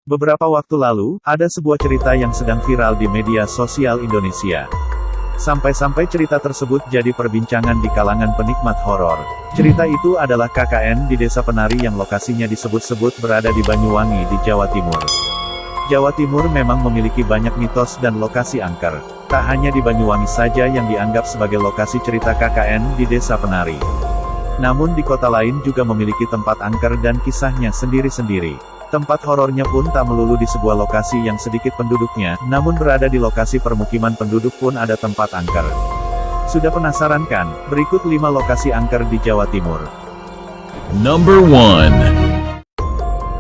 Beberapa waktu lalu, ada sebuah cerita yang sedang viral di media sosial Indonesia. Sampai-sampai cerita tersebut jadi perbincangan di kalangan penikmat horor. Cerita itu adalah KKN di Desa Penari yang lokasinya disebut-sebut berada di Banyuwangi di Jawa Timur. Jawa Timur memang memiliki banyak mitos dan lokasi angker. Tak hanya di Banyuwangi saja yang dianggap sebagai lokasi cerita KKN di Desa Penari. Namun di kota lain juga memiliki tempat angker dan kisahnya sendiri-sendiri. Tempat horornya pun tak melulu di sebuah lokasi yang sedikit penduduknya, namun berada di lokasi permukiman penduduk pun ada tempat angker. Sudah penasaran kan? Berikut 5 lokasi angker di Jawa Timur. Number 1.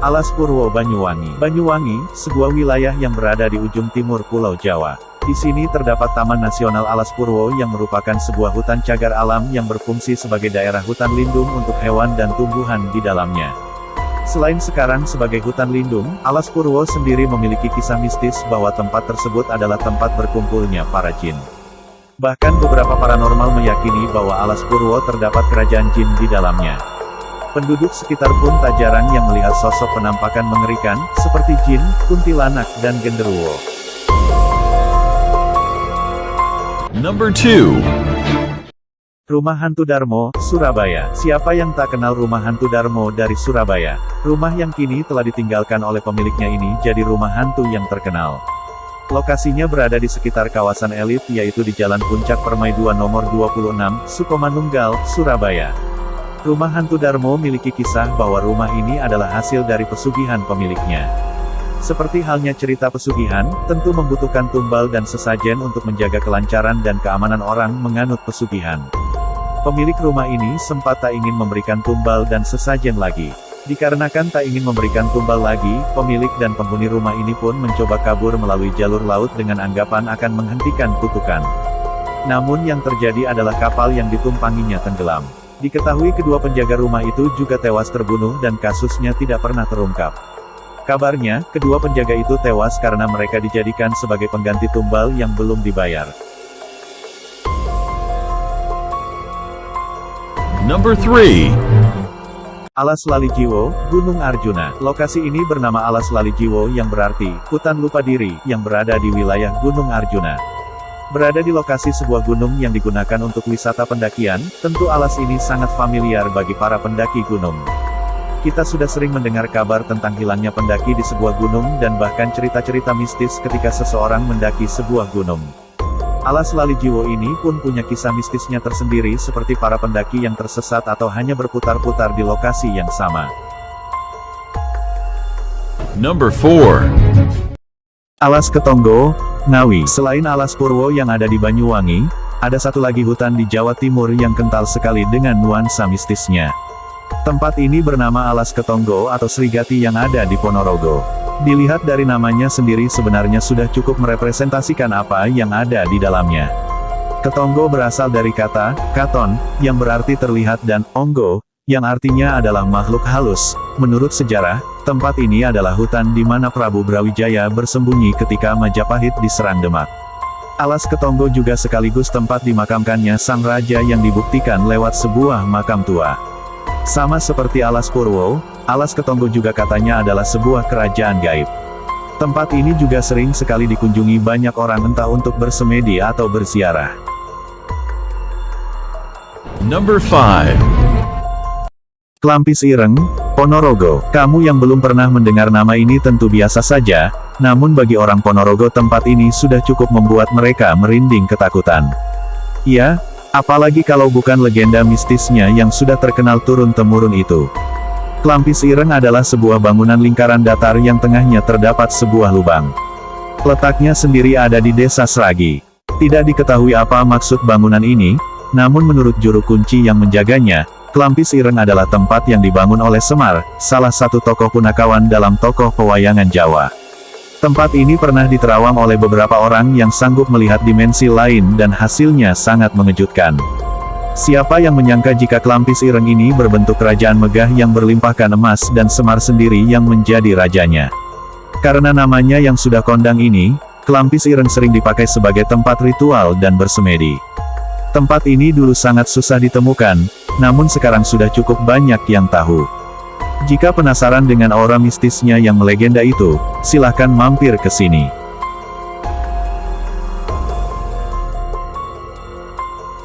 Alas Purwo Banyuwangi. Banyuwangi, sebuah wilayah yang berada di ujung timur Pulau Jawa. Di sini terdapat Taman Nasional Alas Purwo yang merupakan sebuah hutan cagar alam yang berfungsi sebagai daerah hutan lindung untuk hewan dan tumbuhan di dalamnya. Selain sekarang sebagai hutan lindung, Alas Purwo sendiri memiliki kisah mistis bahwa tempat tersebut adalah tempat berkumpulnya para jin. Bahkan beberapa paranormal meyakini bahwa Alas Purwo terdapat kerajaan jin di dalamnya. Penduduk sekitar pun tak jarang yang melihat sosok penampakan mengerikan, seperti jin, kuntilanak, dan genderuwo. Number 2. Rumah Hantu Darmo, Surabaya. Siapa yang tak kenal Rumah Hantu Darmo dari Surabaya? Rumah yang kini telah ditinggalkan oleh pemiliknya ini jadi rumah hantu yang terkenal. Lokasinya berada di sekitar kawasan elit yaitu di Jalan Puncak Permai 2 nomor 26, Sukomanunggal, Surabaya. Rumah Hantu Darmo memiliki kisah bahwa rumah ini adalah hasil dari pesugihan pemiliknya. Seperti halnya cerita pesugihan, tentu membutuhkan tumbal dan sesajen untuk menjaga kelancaran dan keamanan orang menganut pesugihan. Pemilik rumah ini sempat tak ingin memberikan tumbal dan sesajen lagi. Dikarenakan tak ingin memberikan tumbal lagi, pemilik dan penghuni rumah ini pun mencoba kabur melalui jalur laut dengan anggapan akan menghentikan kutukan. Namun yang terjadi adalah kapal yang ditumpanginya tenggelam. Diketahui kedua penjaga rumah itu juga tewas terbunuh dan kasusnya tidak pernah terungkap. Kabarnya, kedua penjaga itu tewas karena mereka dijadikan sebagai pengganti tumbal yang belum dibayar. Number 3. Alas Lalijiwo, Gunung Arjuna. Lokasi ini bernama Alas Lalijiwo yang berarti, hutan lupa diri, yang berada di wilayah Gunung Arjuna. Berada di lokasi sebuah gunung yang digunakan untuk wisata pendakian, tentu alas ini sangat familiar bagi para pendaki gunung. Kita sudah sering mendengar kabar tentang hilangnya pendaki di sebuah gunung dan bahkan cerita-cerita mistis ketika seseorang mendaki sebuah gunung. Alas Lalijiwo ini pun punya kisah mistisnya tersendiri seperti para pendaki yang tersesat atau hanya berputar-putar di lokasi yang sama. Number 4. Alas Ketonggo, Ngawi. Selain Alas Purwo yang ada di Banyuwangi, ada satu lagi hutan di Jawa Timur yang kental sekali dengan nuansa mistisnya. Tempat ini bernama Alas Ketonggo atau Srigati yang ada di Ponorogo. Dilihat dari namanya sendiri sebenarnya sudah cukup merepresentasikan apa yang ada di dalamnya. Ketonggo berasal dari kata, katon, yang berarti terlihat dan, onggo, yang artinya adalah makhluk halus. Menurut sejarah, tempat ini adalah hutan di mana Prabu Brawijaya bersembunyi ketika Majapahit diserang Demak. Alas Ketonggo juga sekaligus tempat dimakamkannya sang raja yang dibuktikan lewat sebuah makam tua. Sama seperti Alas Purwo, Alas Ketonggo juga katanya adalah sebuah kerajaan gaib. Tempat ini juga sering sekali dikunjungi banyak orang entah untuk bersemedi atau berziarah. Number 5. Klampis Ireng, Ponorogo. Kamu yang belum pernah mendengar nama ini tentu biasa saja, namun bagi orang Ponorogo tempat ini sudah cukup membuat mereka merinding ketakutan. Ya, apalagi kalau bukan legenda mistisnya yang sudah terkenal turun-temurun itu. Klampis Ireng adalah sebuah bangunan lingkaran datar yang tengahnya terdapat sebuah lubang. Letaknya sendiri ada di Desa Sragi. Tidak diketahui apa maksud bangunan ini, namun menurut juru kunci yang menjaganya, Klampis Ireng adalah tempat yang dibangun oleh Semar, salah satu tokoh punakawan dalam tokoh pewayangan Jawa. Tempat ini pernah diterawang oleh beberapa orang yang sanggup melihat dimensi lain dan hasilnya sangat mengejutkan. Siapa yang menyangka jika Klampis Ireng ini berbentuk kerajaan megah yang berlimpahkan emas dan Semar sendiri yang menjadi rajanya. Karena namanya yang sudah kondang ini, Klampis Ireng sering dipakai sebagai tempat ritual dan bersemedi. Tempat ini dulu sangat susah ditemukan, namun sekarang sudah cukup banyak yang tahu. Jika penasaran dengan aura mistisnya yang melegenda itu, silahkan mampir ke sini.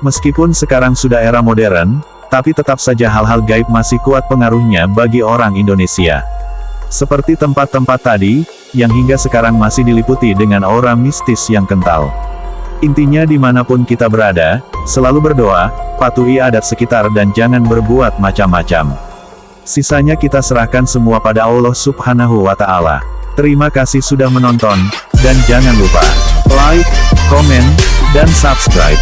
Meskipun sekarang sudah era modern, tapi tetap saja hal-hal gaib masih kuat pengaruhnya bagi orang Indonesia. Seperti tempat-tempat tadi, yang hingga sekarang masih diliputi dengan aura mistis yang kental. Intinya dimanapun kita berada, selalu berdoa, patuhi adat sekitar dan jangan berbuat macam-macam. Sisanya kita serahkan semua pada Allah Subhanahu wa Ta'ala. Terima kasih sudah menonton, dan jangan lupa like, komen, dan subscribe.